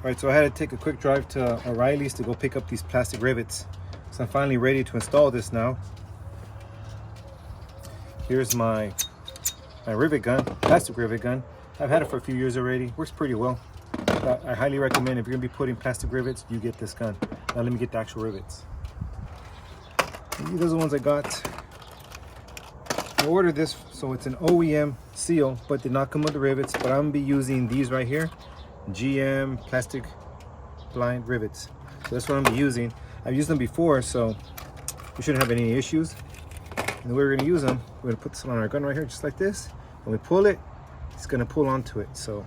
Alright, so I had to take a quick drive to O'Reilly's to go pick up these plastic rivets. So I'm finally ready to install this now. Here's my rivet gun, plastic rivet gun. I've had it for a few years already. Works pretty well. I highly recommend if you're gonna be putting plastic rivets, you get this gun. Now let me get the actual rivets. These are the ones I got. I ordered this, so it's an OEM seal, but did not come with the rivets. But I'm gonna be using these right here. GM plastic blind rivets. So that's what I'm using. I've used them before, so we shouldn't have any issues. And the way we're going to use them, we're going to put this on our gun right here, just like this. When we pull it, it's going to pull onto it. So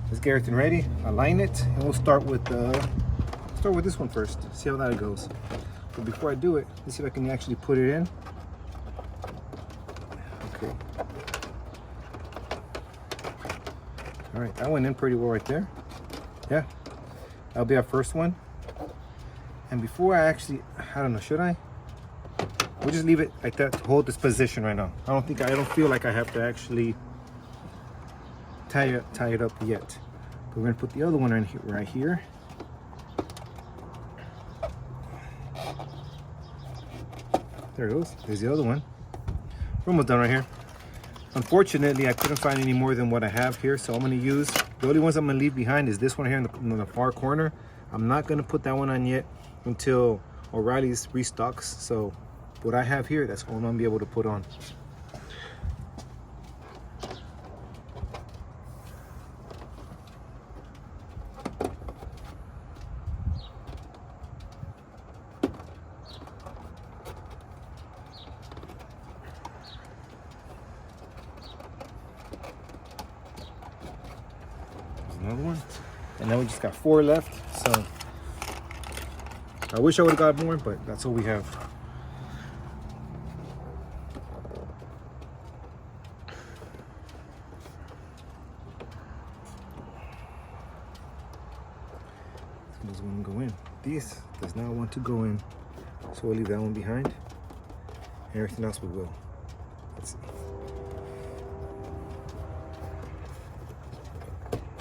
let's get everything ready, align it, and we'll start with this one first. See how that goes. But before I do it, let's see if I can actually put it in. Okay. All right, that went in pretty well right there. Yeah, that'll be our first one. And before I don't know, should I? We'll just leave it like that to hold this position right now. I don't feel like I have to actually tie it up yet. But we're gonna put the other one in here, right here. There it goes. There's the other one. We're almost done right here. Unfortunately, I couldn't find any more than what I have here, so I'm going to use, the only ones I'm going to leave behind is this one here in the far corner. I'm not going to put that one on yet until O'Reilly's restocks. So what I have here, that's all I'm going to be able to put on. Another one, and now we just got 4 left. So I wish I would have got more, but that's all we have. This one go in. This does not want to go in, so we'll leave that one behind. Everything else we will. Let's see.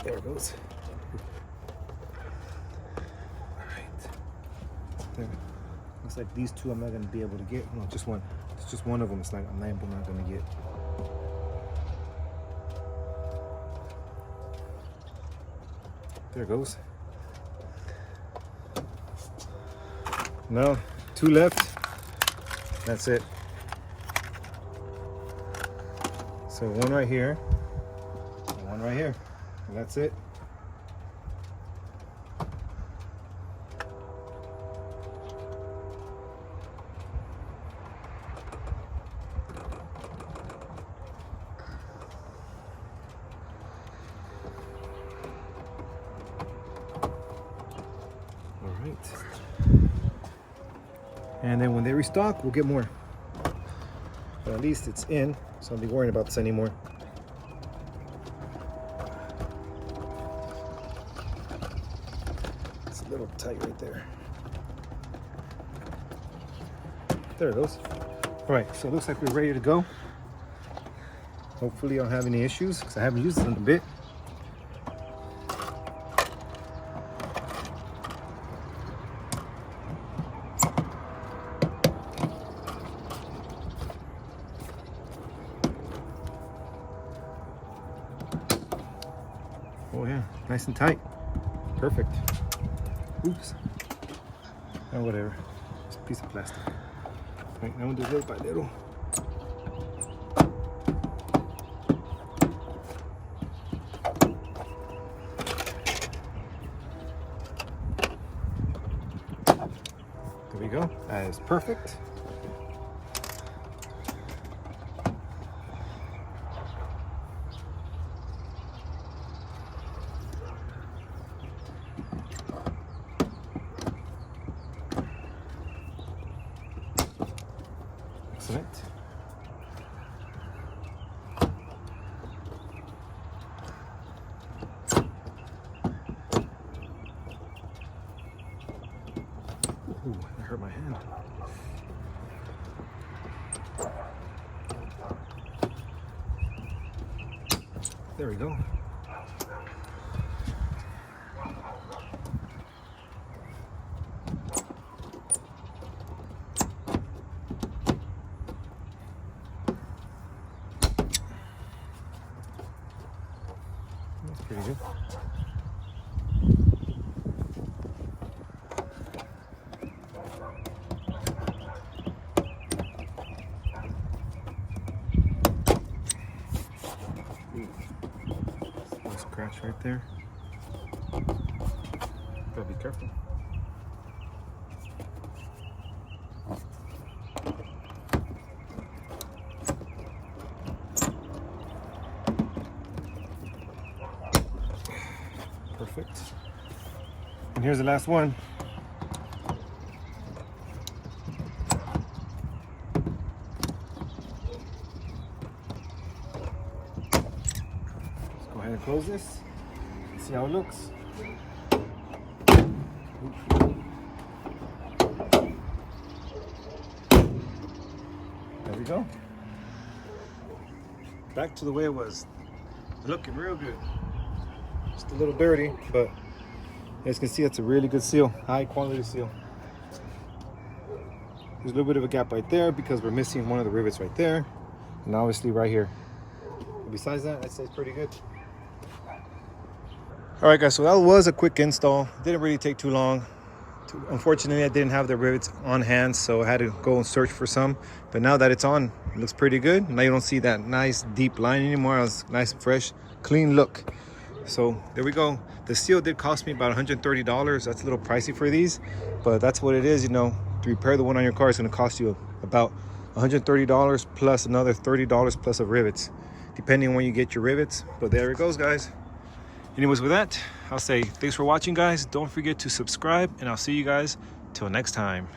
There it goes. All right. There. Looks like these two I'm not going to be able to get. No, just one. It's just one of them. It's like I'm not going to get. There it goes. No, 2 left. That's it. So one right here, and one right here. And that's it. All right. And then when they restock, we'll get more. But at least it's in, so I won't be worrying about this anymore. It's a little tight right there. There it goes. All right, so it looks like we're ready to go. Hopefully I don't have any issues because I haven't used it in a bit. Oh yeah, nice and tight. Perfect. Oops. Oh, whatever. It's a piece of plastic. Right, now we'll do little by little. There we go. That is perfect. Excellent. Ooh, that hurt my hand. There we go. pretty good. Little scratch right there. Gotta be careful. Perfect. And here's the last one. Let's go ahead and close this. See how it looks. There we go. Back to the way it was. Looking real good. Just a little dirty, but as you can see, it's a really good seal, high quality seal. There's a little bit of a gap right there because we're missing one of the rivets right there, and obviously right here. But besides that, I'd say it's pretty good. All right, guys, so that was a quick install. Didn't really take too long. Unfortunately, I didn't have the rivets on hand, so I had to go and search for some. But now that it's on, it looks pretty good. Now you don't see that nice deep line anymore. It's nice, fresh, clean look. So there we go. The seal did cost me about $130. That's a little pricey for these, but that's what it is. You know, to repair the one on your car is going to cost you about $130 plus another $30 plus of rivets, depending on when you get your rivets. But there it goes, guys. Anyways, with that, I'll say thanks for watching, guys. Don't forget to subscribe, and I'll see you guys till next time.